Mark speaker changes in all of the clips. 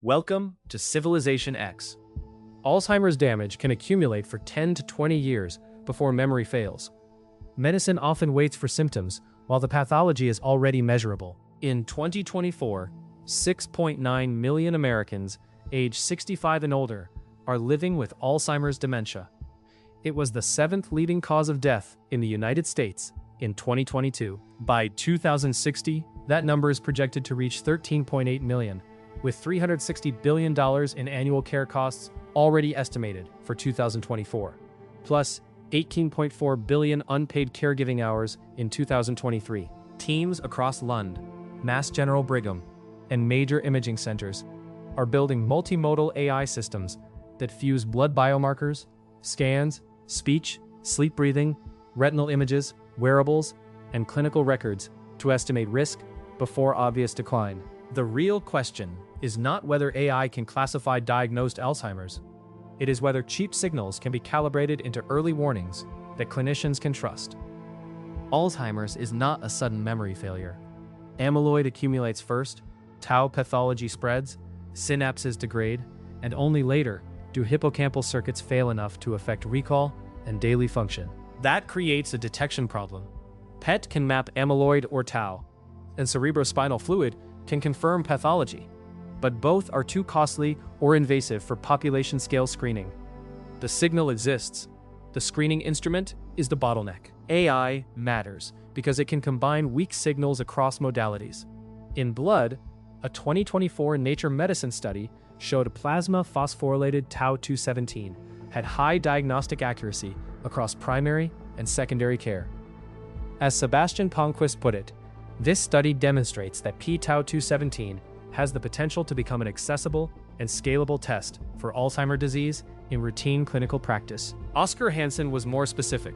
Speaker 1: Welcome to Civilization X. Alzheimer's damage can accumulate for 10 to 20 years before memory fails. Medicine often waits for symptoms, while the pathology is already measurable. In 2024, 6.9 million Americans aged 65 and older are living with Alzheimer's dementia. It was the seventh leading cause of death in the United States in 2022. By 2060, that number is projected to reach 13.8 million, with $360 billion in annual care costs already estimated for 2024, plus 18.4 billion unpaid caregiving hours in 2023. Teams across Lund, Mass General Brigham, and major imaging centers are building multimodal AI systems that fuse blood biomarkers, scans, speech, sleep breathing, retinal images, wearables, and clinical records to estimate risk before obvious decline. The real question is not whether AI can classify diagnosed Alzheimer's. It is whether cheap signals can be calibrated into early warnings that clinicians can trust. Alzheimer's is not a sudden memory failure. Amyloid accumulates first, tau pathology spreads, synapses degrade, and only later do hippocampal circuits fail enough to affect recall and daily function. That creates a detection problem. PET can map amyloid or tau, and cerebrospinal fluid can confirm pathology, but both are too costly or invasive for population-scale screening. The signal exists. The screening instrument is the bottleneck. AI matters because it can combine weak signals across modalities. In blood, a 2024 Nature Medicine study showed plasma phosphorylated tau-217 had high diagnostic accuracy across primary and secondary care. As Sebastian Palmquist put it, this study demonstrates that p-tau-217 has the potential to become an accessible and scalable test for Alzheimer's disease in routine clinical practice. Oscar Hansen was more specific.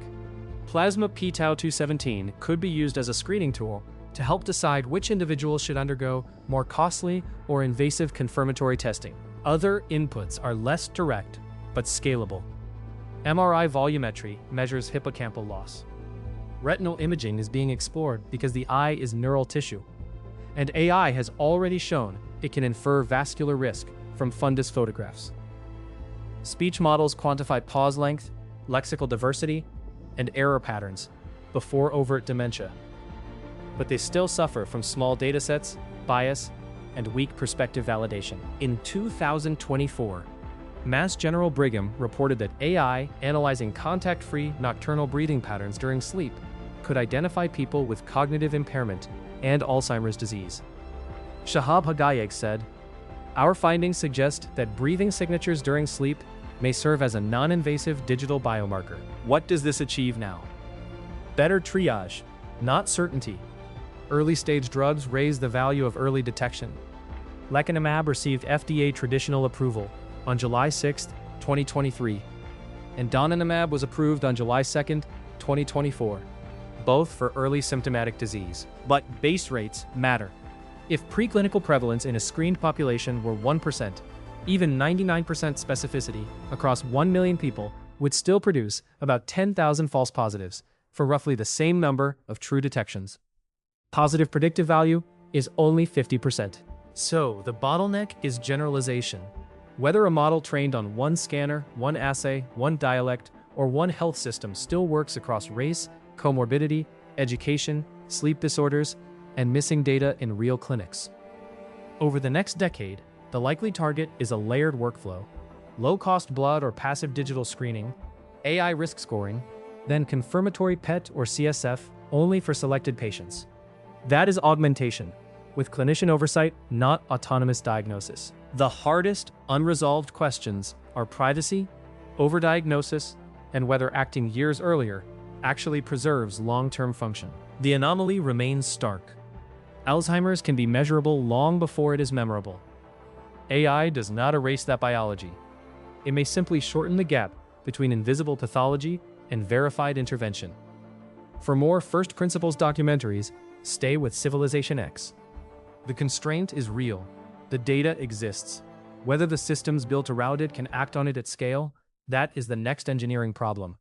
Speaker 1: Plasma p-tau-217 could be used as a screening tool to help decide which individuals should undergo more costly or invasive confirmatory testing. Other inputs are less direct but scalable. MRI volumetry measures hippocampal loss. Retinal imaging is being explored because the eye is neural tissue, and AI has already shown it can infer vascular risk from fundus photographs. Speech models quantify pause length, lexical diversity, and error patterns before overt dementia, but they still suffer from small datasets, bias, and weak perspective validation. In 2024, Mass General Brigham reported that AI analyzing contact-free nocturnal breathing patterns during sleep could identify people with cognitive impairment and Alzheimer's disease. Shahab Hagayeg said, "Our findings suggest that breathing signatures during sleep may serve as a non-invasive digital biomarker." What does this achieve now? Better triage, not certainty. Early-stage drugs raise the value of early detection. Lecanemab received FDA traditional approval on July 6, 2023, and donanemab was approved on July 2, 2024, both for early symptomatic disease. But base rates matter. If preclinical prevalence in a screened population were 1%, even 99% specificity across 1 million people would still produce about 10,000 false positives for roughly the same number of true detections. Positive predictive value is only 50%. So the bottleneck is generalization. Whether a model trained on one scanner, one assay, one dialect, or one health system still works across race, comorbidity, education, sleep disorders, and missing data in real clinics. Over the next decade, the likely target is a layered workflow: low-cost blood or passive digital screening, AI risk scoring, then confirmatory PET or CSF only for selected patients. That is augmentation, with clinician oversight, not autonomous diagnosis. The hardest, unresolved questions are privacy, overdiagnosis, and whether acting years earlier actually preserves long-term function. The anomaly remains stark. Alzheimer's can be measurable long before it is memorable. AI does not erase that biology. It may simply shorten the gap between invisible pathology and verified intervention. For more first principles documentaries, stay with CivilizationX. The constraint is real. The data exists. Whether the systems built around it can act on it at scale, that is the next engineering problem.